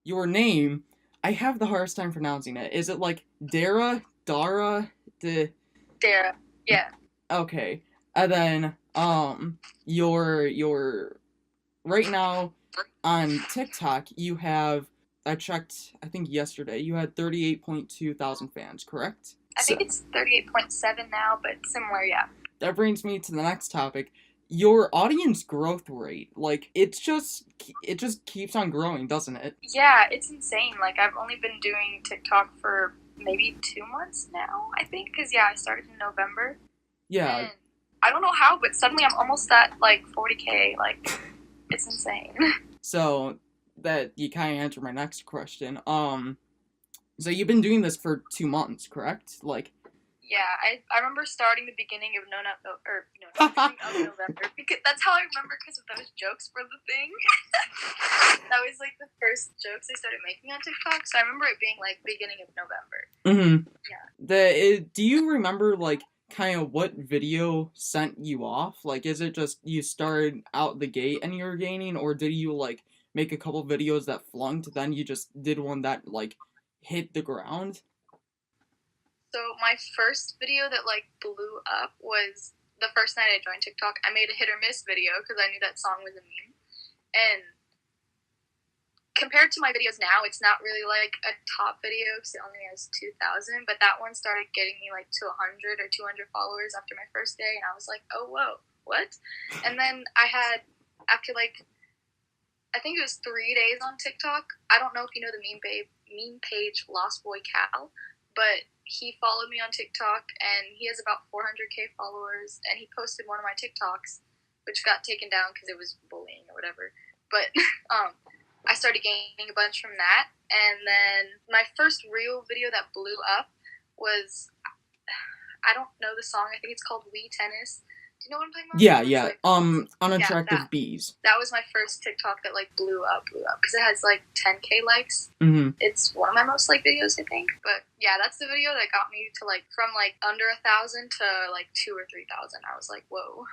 your name, I have the hardest time pronouncing it. Is it like Dara, the Dara. Yeah. okay. And then your right now on TikTok you have I checked I think yesterday you had 38.2 thousand fans, correct? I think So it's 38.7 now, but similar, yeah. that brings me to the next topic. Your audience growth rate, like it just keeps on growing, doesn't it? Yeah, it's insane. Like, I've only been doing TikTok for maybe 2 months now, I think, because, yeah, I started in November. Yeah. And I don't know how, but suddenly I'm almost at, like, 40K. Like, it's insane. So that you kind of answer my next question. So you've been doing this for 2 months, correct? Like, Yeah, I remember starting the beginning of beginning of November, because that's how I remember, because of those jokes for the thing. That was like the first jokes I started making on TikTok, so I remember it being like beginning of November. mm-hmm. Yeah. Do you remember like kind of what video sent you off? Like, is it just you started out the gate and you were gaining, or did you like make a couple videos that flunked, then you just did one that like hit the ground? So my first video that like blew up was the first night I joined TikTok. I made a hit or miss video because I knew that song was a meme, and compared to my videos now, it's not really like a top video because it only has 2,000. But that one started getting me like to 100 or 200 followers after my first day, and I was like, oh whoa, what? And then I had, after like, I think it was 3 days on TikTok. I don't know if you know the meme page Lost Boy Cal, but he followed me on TikTok and he has about 400K followers, and he posted one of my TikToks, which got taken down because it was bullying or whatever. But I started gaining a bunch from that, and then my first real video that blew up was, I don't know the song. I think it's called "We Tennis." Do you know what I'm talking about? Yeah, It's yeah. like, yeah, Unattractive that bees. that was my first TikTok that like blew up because it has like 10K likes. Mm-hmm. It's one of my most liked videos, I think. But yeah, that's the video that got me to like from like under 1,000 to like 2 or 3,000. I was like, whoa.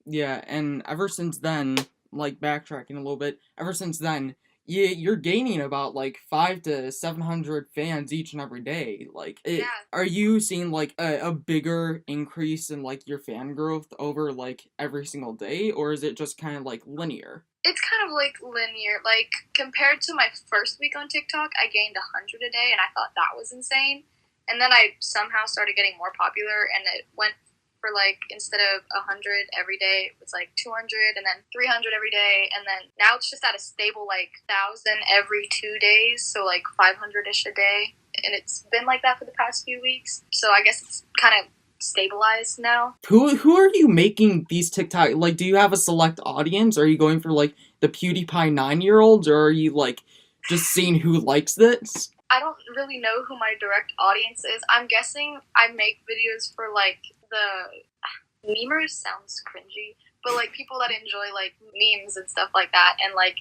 Yeah, and ever since then, like backtracking a little bit, ever since then, you're gaining about like 500 to 700 fans each and every day. Yeah, Are you seeing like a bigger increase in like your fan growth over like every single day, or is it just kind of like linear? it's kind of like linear. Like compared to my first week on TikTok, I gained 100 a day, and I thought that was insane. And then I somehow started getting more popular, and it went for like instead of 100 every day, it was like 200, and then 300 every day, and then now it's just at a stable like 1,000 every 2 days, so like 500ish a day, and it's been like that for the past few weeks. So I guess it's kind of stabilized now. Who are you making these TikTok? Like, do you have a select audience? Are you going for like the PewDiePie 9-year-olds, or are you like just seeing who likes this? I don't really know who my direct audience is. I'm guessing I make videos for like the memers, sounds cringy, but like people that enjoy like memes and stuff like that, and like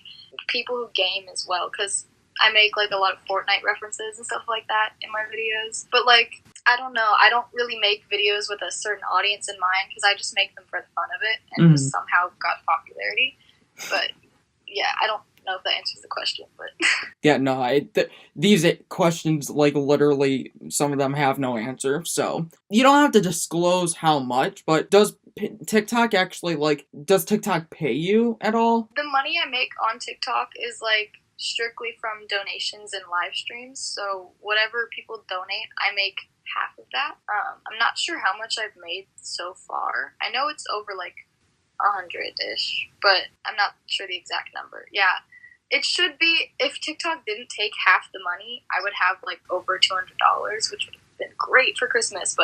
people who game as well, because I make like a lot of Fortnite references and stuff like that in my videos. But like, I don't know, I don't really make videos with a certain audience in mind because I just make them for the fun of it and just somehow got popularity. But yeah, I don't know if that answers the question, but Yeah, no, these questions, like, literally, some of them have no answer, so. You don't have to disclose how much, but TikTok actually, like, does TikTok pay you at all? the money I make on TikTok is like strictly from donations and live streams. So whatever people donate, I make half of that. I'm not sure how much I've made so far. I know it's over like 100ish, but I'm not sure the exact number. Yeah, it should be. If TikTok didn't take half the money, I would have like over $200, which would have been great for Christmas.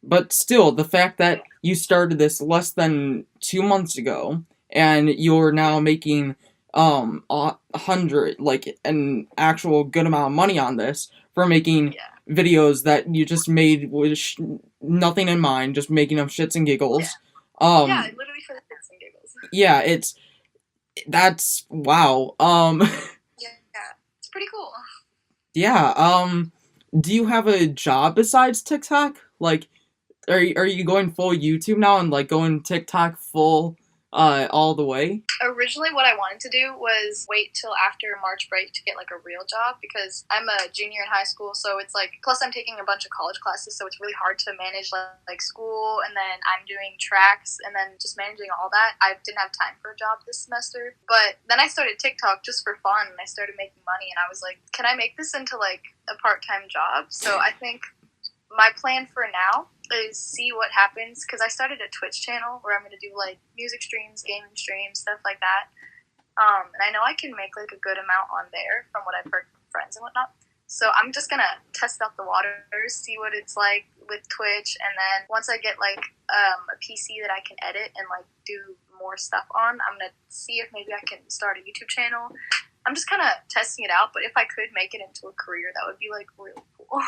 But still, the fact that you started this less than 2 months ago, and you're now making 100, like, an actual good amount of money on this for making yeah, videos that you just made with nothing in mind, just making them shits and yeah, giggles. yeah, Um, literally for the shits and giggles. yeah, that's wow. Yeah, it's pretty cool. Yeah. Do you have a job besides TikTok? Like, are you going full YouTube now and like going TikTok full all the way? Originally, what I wanted to do was wait till after March break to get like a real job because I'm a junior in high school, so it's like, plus I'm taking a bunch of college classes, so it's really hard to manage like school, and then I'm doing tracks, and then just managing all that. I didn't have time for a job this semester, but then I started TikTok just for fun, and I started making money, and I was like, can I make this into like a part-time job? So I think my plan for now is see what happens, because I started a Twitch channel where I'm going to do like music streams, gaming streams, stuff like that. And I know I can make like a good amount on there from what I've heard from friends and whatnot. So I'm just going to test out the waters, see what it's like with Twitch, and then once I get like a PC that I can edit and like do more stuff on, I'm going to see if maybe I can start a YouTube channel. I'm just kind of testing it out, but if I could make it into a career, that would be like really cool.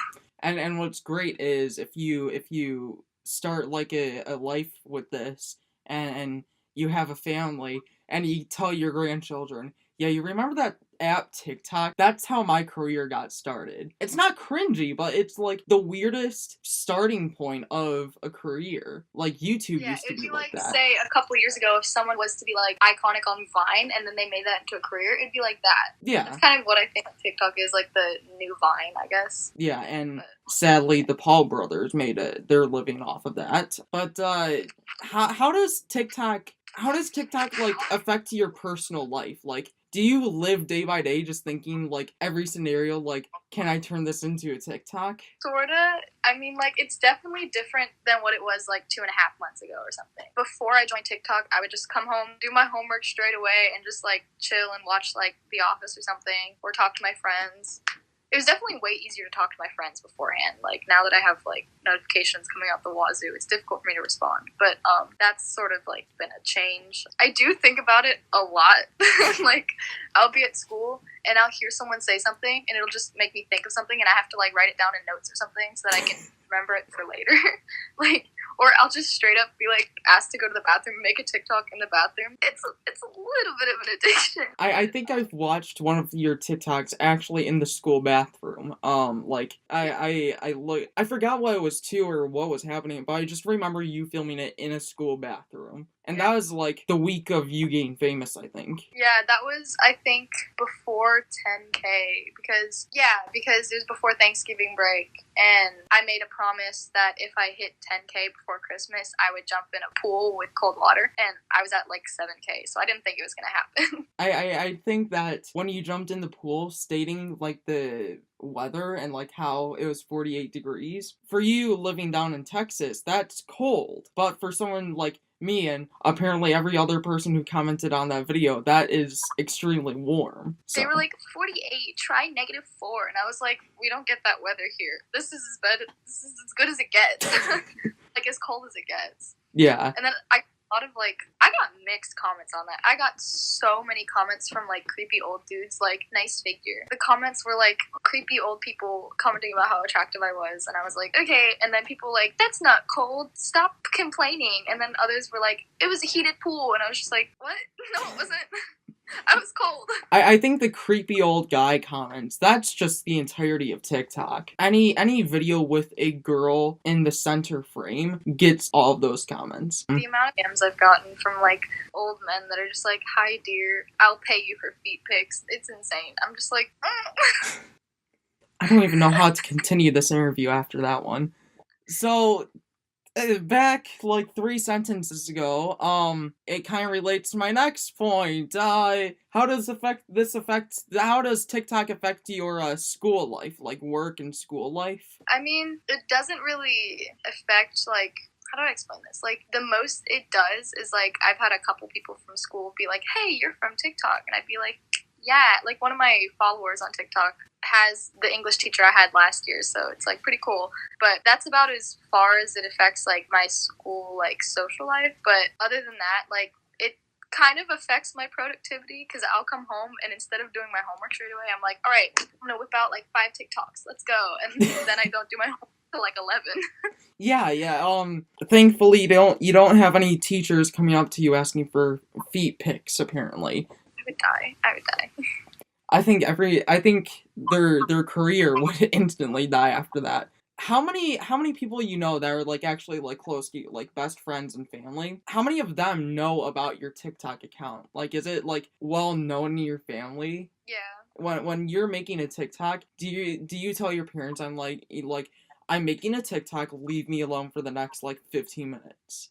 And what's great is if you start like a life with this, and you have a family, and you tell your grandchildren, yeah, you remember that app TikTok? That's how my career got started. It's not cringy, but it's like the weirdest starting point of a career. Like YouTube Yeah, used to it'd be be like like, that. say, a couple years ago, if someone was to be like iconic on Vine and then they made that into a career, it'd be like that. Yeah. That's kind of what I think TikTok is, like the new Vine, I guess. Yeah, and sadly, the Paul brothers made it. They're living off of that. But how does TikTok like affect your personal life? Like, do you live day by day just thinking like every scenario, like, can I turn this into a TikTok? Sorta. I mean, like, it's definitely different than what it was like 2.5 months ago or something. Before I joined TikTok, I would just come home, do my homework straight away, and just like chill and watch like The Office or something, or talk to my friends. It was definitely way easier to talk to my friends beforehand. Like, now that I have like notifications coming out the wazoo, it's difficult for me to respond. But that's sort of like been a change. I do think about it a lot. Like, I'll be at school and I'll hear someone say something, and it'll just make me think of something, and I have to like write it down in notes or something so that I can remember it for later. Like, or I'll just straight up be like asked to go to the bathroom and make a TikTok in the bathroom. It's a little bit of an addiction. I think I've watched one of your TikToks actually in the school bathroom. Like I forgot what it was to or what was happening, but I just remember you filming it in a school bathroom. And that was like the week of you getting famous, I think. Yeah, that was, I think, before 10K, because it was before Thanksgiving break, and I made a promise that if I hit 10K before Christmas, I would jump in a pool with cold water, and I was at like 7K, so I didn't think it was going to happen. I think that when you jumped in the pool, stating like the weather and like how it was 48 degrees, for you living down in Texas, that's cold. But for someone like me and apparently every other person who commented on that video, that is extremely warm. So. They were like, 48, try -4, and I was like, we don't get that weather here. This is as good as it gets. Like, as cold as it gets. Yeah. And then I got mixed comments on that. I got so many comments from like creepy old dudes, like, nice figure. The comments were like creepy old people commenting about how attractive I was, and I was like, okay. And then people like, that's not cold, stop complaining. And then others were like, it was a heated pool, and I was just like, what? No, it wasn't. I was cold. I think the creepy old guy comments, that's just the entirety of TikTok. Any video with a girl in the center frame gets all of those comments. The amount of DMs I've gotten from like old men that are just like, hi dear, I'll pay you for feet pics. It's insane. I'm just like, I don't even know how to continue this interview after that one. So, back like 3 sentences ago, it kind of relates to my next point. How does TikTok affect your school life, like work and school life? I mean, it doesn't really affect, like, how do I explain this? Like, the most it does is, like, I've had a couple people from school be like, hey, you're from TikTok, and I'd be like, yeah. Like, one of my followers on TikTok has the English teacher I had last year, so it's like pretty cool. But that's about as far as it affects like my school like social life. But other than that, like, it kind of affects my productivity, because I'll come home and instead of doing my homework straight away, I'm like, all right, I'm gonna whip out like 5 TikToks, let's go. And then I don't do my homework till like 11. Yeah. Thankfully you don't have any teachers coming up to you asking for feet pics, apparently. I would die. I think their career would instantly die after that. how many people you know that are like actually like close to you, like best friends and family? How many of them know about your TikTok account? Like, is it like well known in your family? Yeah. When you're making a TikTok, do you tell your parents I'm making a TikTok, leave me alone for the next like 15 minutes?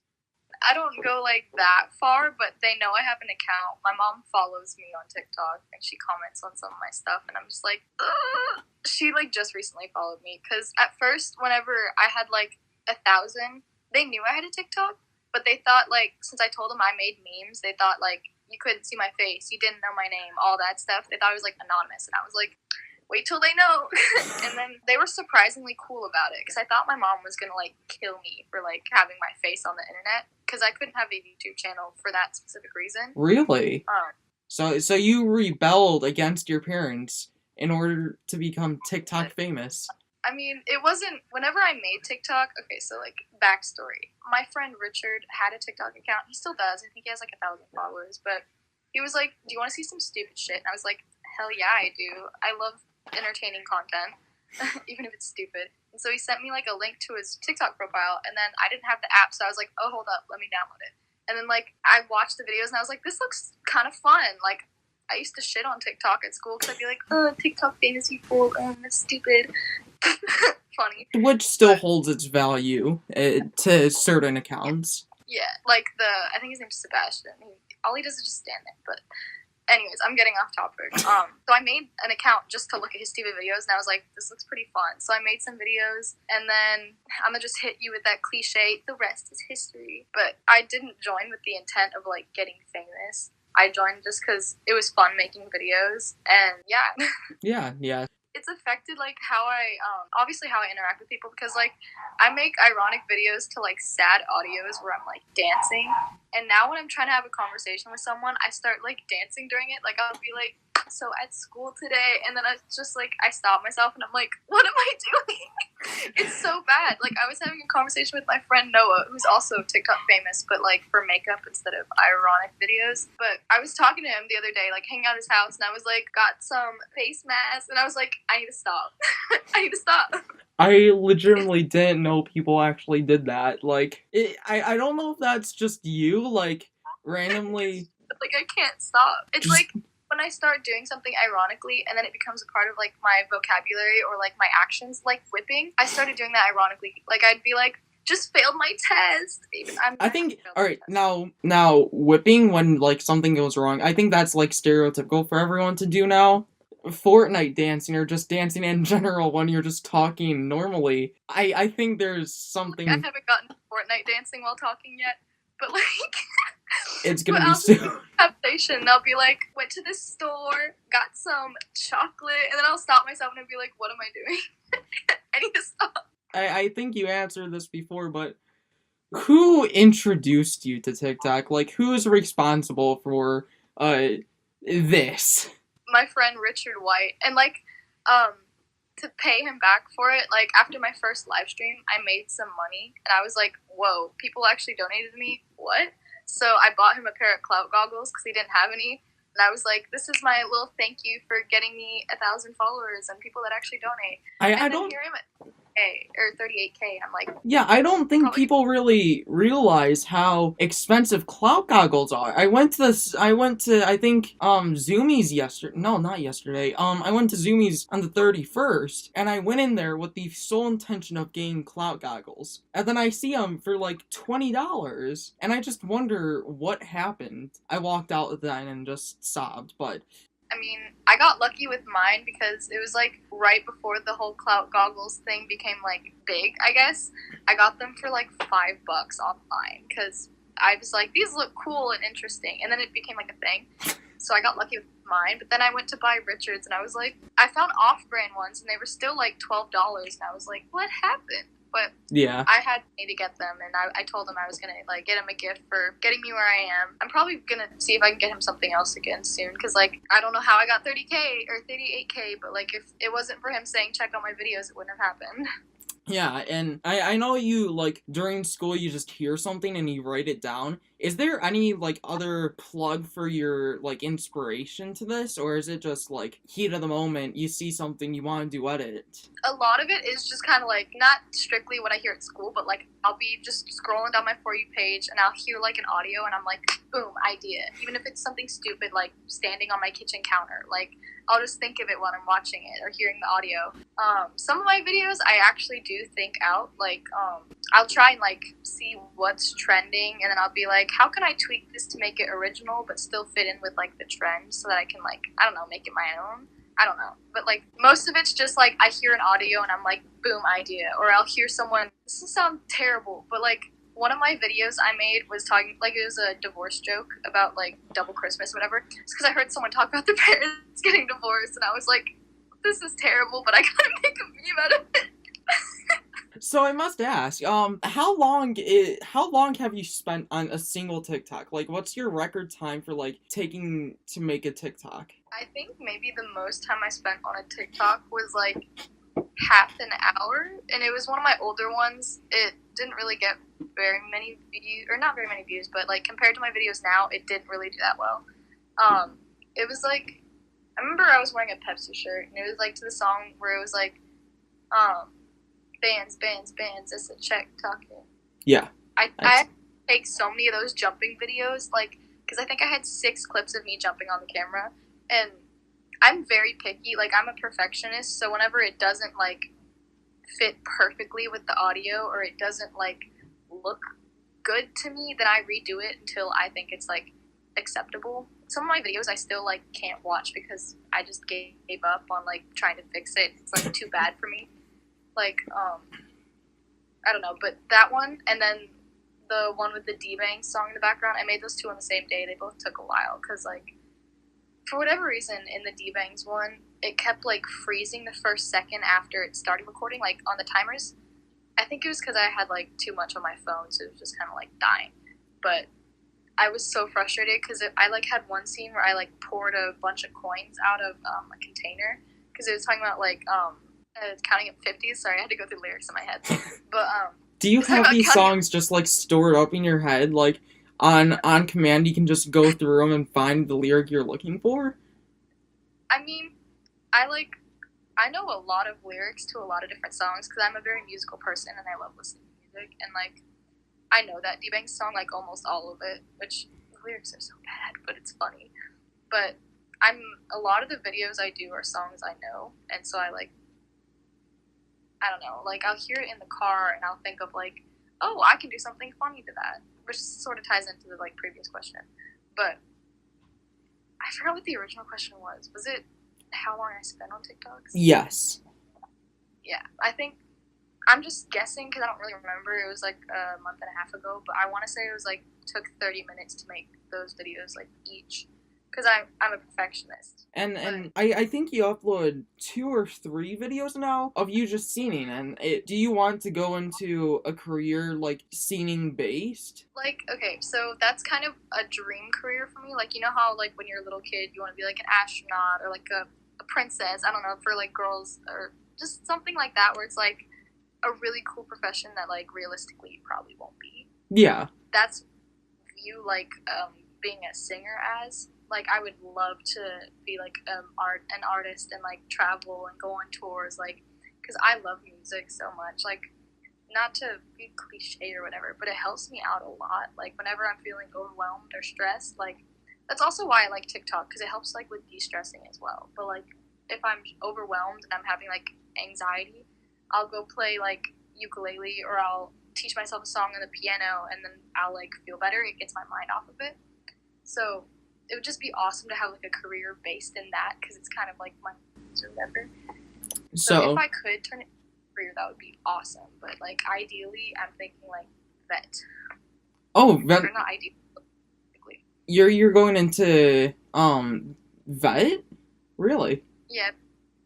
I don't go like that far, but they know I have an account. My mom follows me on TikTok and she comments on some of my stuff, and I'm just like, ugh. She like just recently followed me because at first, whenever I had like 1,000, they knew I had a TikTok, but they thought like since I told them I made memes, they thought like you couldn't see my face, you didn't know my name, all that stuff. They thought I was like anonymous, and I was like, wait till they know. And then they were surprisingly cool about it because I thought my mom was gonna like kill me for like having my face on the internet because I couldn't have a YouTube channel for that specific reason. Really? Um, So you rebelled against your parents in order to become TikTok famous. I mean, it wasn't whenever I made TikTok. Okay, so like backstory. My friend Richard had a TikTok account. He still does. I think he has like 1,000 followers. But he was like, "Do you want to see some stupid shit?" And I was like, "Hell yeah, I do. I love entertaining content, even if it's stupid." And so he sent me like a link to his TikTok profile, and then I didn't have the app, so I was like, "Oh, hold up, let me download it." And then like I watched the videos, and I was like, "This looks kind of fun." Like I used to shit on TikTok at school because I'd be like, "Oh, TikTok famous people, that's stupid." Funny. Which still holds its value to certain accounts. Yeah, like I think his name's Sebastian. All he does is just stand there. But anyways, I'm getting off topic. So I made an account just to look at his stupid videos, and I was like, this looks pretty fun. So I made some videos, and then I'm gonna just hit you with that cliche, the rest is history. But I didn't join with the intent of like getting famous. I joined just because it was fun making videos, and yeah. Yeah. It's affected like how I obviously how I interact with people because like I make ironic videos to like sad audios where I'm like dancing, and now when I'm trying to have a conversation with someone, I start like dancing during it. Like I'll be like, so at school today, and then I just like I stop myself and I'm like, what am I doing? It's so bad. Like I was having a conversation with my friend Noah, who's also TikTok famous, but like for makeup instead of ironic videos. But I was talking to him the other day, like hanging out at his house, and I was like, got some face masks, and I was like, I need to stop. I need to stop. I legitimately didn't know people actually did that. Like, I don't know if that's just you, like, randomly. Like I can't stop. It's Just- like when I start doing something ironically and then it becomes a part of like my vocabulary or like my actions, like whipping. I started doing that ironically. Like I'd be like, just failed my test. I think, alright, now, whipping when, like, something goes wrong, I think that's, like, stereotypical for everyone to do now. Fortnite dancing or just dancing in general when you're just talking normally, I think there's something. I haven't gotten to Fortnite dancing while talking yet, but like It's gonna but be I'll soon. have station. I'll be like, went to this store, got some chocolate, and then I'll stop myself and I'll be like, what am I doing? I need to stop. I think you answered this before, but who introduced you to TikTok? Like, who's responsible for this? My friend Richard White, and like to pay him back for it, like after my first live stream I made some money and I was like, whoa, people actually donated to me, what? So I bought him a pair of Klout goggles because he didn't have any, and I was like, this is my little thank you for getting me 1,000 followers and people that actually donate. I don't. Here I'm at 38K or 38K, and I'm like, Yeah, I don't think Probably- people really realize how expensive Klout goggles are. I went to I think Zoomies yesterday. No, not yesterday. I went to Zoomies on the 31st, and I went in there with the sole intention of getting Klout goggles. And then I see them for like $20, and I just wonder what happened. I walked out then and just sobbed, but I mean, I got lucky with mine because it was like right before the whole Klout goggles thing became like big, I guess. I got them for like $5 online because I was like, these look cool and interesting, and then it became like a thing. So I got lucky with mine, but then I went to buy Richards, and I was like, I found off-brand ones, and they were still like $12, and I was like, what happened? But yeah. I had money to get them, and I told him I was gonna like get him a gift for getting me where I am. I'm probably gonna see if I can get him something else again soon, because like I don't know how I got 30K or 38K, but like if it wasn't for him saying check out my videos, it wouldn't have happened. Yeah, and I know you, like, during school you just hear something and you write it down, Is there any like other plug for your like inspiration to this, or is it just like heat of the moment? You see something you want to do edit? A lot of it is just kind of like not strictly what I hear at school, but like I'll be just scrolling down my For You page and I'll hear like an audio and I'm like, boom, idea. Even if it's something stupid like standing on my kitchen counter, like I'll just think of it while I'm watching it or hearing the audio. Some of my videos I actually do think out. Like I'll try and like see what's trending and then I'll be like, how can I tweak this to make it original but still fit in with like the trend so that I can like, I don't know, make it my own. I don't know. But, like, most of it's just, like, I hear an audio and I'm like, boom, idea. Or I'll hear someone, this will sound terrible, but, like, one of my videos I made was talking, like, it was a divorce joke about, like, double Christmas, whatever. It's because I heard someone talk about their parents getting divorced, and I was like, this is terrible, but I gotta make a meme out of it. So I must ask, how long have you spent on a single TikTok? Like, what's your record time for like taking to make a TikTok? I think maybe the most time I spent on a TikTok was like half an hour, and it was one of my older ones. It didn't really get very many views, or not very many views, but like compared to my videos now, it didn't really do that well. It was like, I remember I was wearing a Pepsi shirt, and it was like to the song where it was like, bands, it's a check talking. Yeah. I take so many of those jumping videos, like, because I think I had 6 clips of me jumping on the camera, and I'm very picky, like, I'm a perfectionist, so whenever it doesn't, like, fit perfectly with the audio, or it doesn't, like, look good to me, then I redo it until I think it's, like, acceptable. Some of my videos I still, like, can't watch because I just gave up on, like, trying to fix it. It's, like, too bad for me. Like, I don't know, but that one, and then the one with the D-Bang song in the background, I made those 2 on the same day. They both took a while, because, like, for whatever reason, in the D-Bangs one, it kept, like, freezing the first second after it started recording, like, on the timers. I think it was because I had, like, too much on my phone, so it was just kind of, like, dying. But I was so frustrated, because I, like, had one scene where I, like, poured a bunch of coins out of a container, because it was talking about, like, counting up 50s. Sorry, I had to go through lyrics in my head. But, do you have these songs just, like, stored up in your head, like, on command, you can just go through them and find the lyric you're looking for? I mean, I know a lot of lyrics to a lot of different songs because I'm a very musical person and I love listening to music. And, like, I know that D-Bang song, like, almost all of it, which the lyrics are so bad, but it's funny. But a lot of the videos I do are songs I know, and so I don't know, like, I'll hear it in the car and I'll think of, like, oh, I can do something funny to that, which sort of ties into the, like, previous question. But I forgot what the original question was. Was it how long I spent on TikToks? Yes. Yeah, I think, I'm just guessing because I don't really remember. It was, like, a month and a half ago, but I want to say it was, like, took 30 minutes to make those videos, like, each. Because I'm a perfectionist. And I think you upload 2 or 3 videos now of you just singing. And do you want to go into a career like singing based? Like, okay, so that's kind of a dream career for me. Like, you know how like when you're a little kid you want to be like an astronaut or like a princess. I don't know, for like girls or just something like that where it's like a really cool profession that like realistically you probably won't be. Yeah. That's you like being a singer as. Like, I would love to be, like, an artist and, like, travel and go on tours, like, because I love music so much. Like, not to be cliche or whatever, but it helps me out a lot. Like, whenever I'm feeling overwhelmed or stressed, like, that's also why I like TikTok, because it helps, like, with de-stressing as well. But, like, if I'm overwhelmed and I'm having, like, anxiety, I'll go play, like, ukulele or I'll teach myself a song on the piano and then I'll, like, feel better. It gets my mind off of it. So it would just be awesome to have like a career based in that because it's kind of like my or whatever. So if I could turn it into a career, that would be awesome. But like ideally, I'm thinking like vet. Oh, vet. Or not ideally. You're going into vet? Really? Yeah.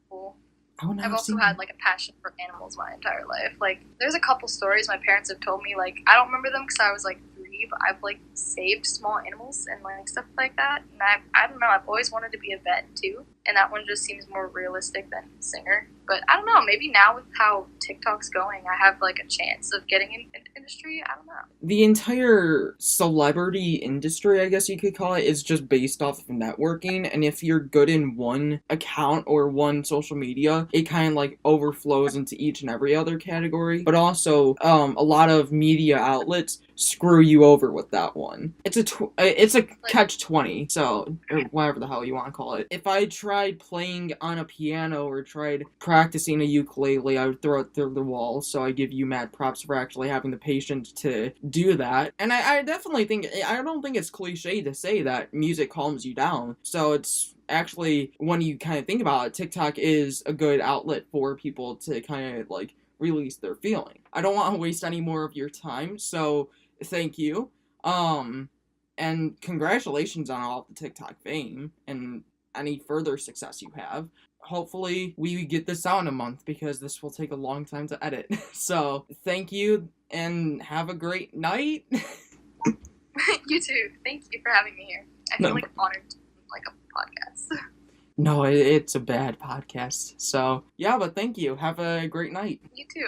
Cool. Oh, no, I've also had like a passion for animals my entire life. Like there's a couple stories my parents have told me. Like I don't remember them because I was like 3, but I've like saved small animals and like stuff like that. And I don't know. I've always wanted to be a vet too. and that one just seems more realistic than singer. But I don't know, maybe now with how TikTok's going, I have like a chance of getting in industry. I don't know. The entire celebrity industry, I guess you could call it, is just based off of networking. And if you're good in one account or one social media, it kind of like overflows into each and every other category. But also, a lot of media outlets screw you over with that one. It's a catch-20, so, or whatever the hell you want to call it. If I tried playing on a piano or tried practicing a ukulele, I would throw it through the wall. So I give you mad props for actually having the patience to do that. And I definitely think, I don't think it's cliche to say that music calms you down. So it's actually, when you kind of think about it, TikTok is a good outlet for people to kind of like release their feeling. I don't want to waste any more of your time, so thank you. And congratulations on all the TikTok fame and any further success you have. Hopefully we get this out in a month because this will take a long time to edit. So thank you and have a great night. You too. Thank you for having me here. I feel like honored to like a podcast. No, it's a bad podcast. So yeah, but thank you. Have a great night. You too.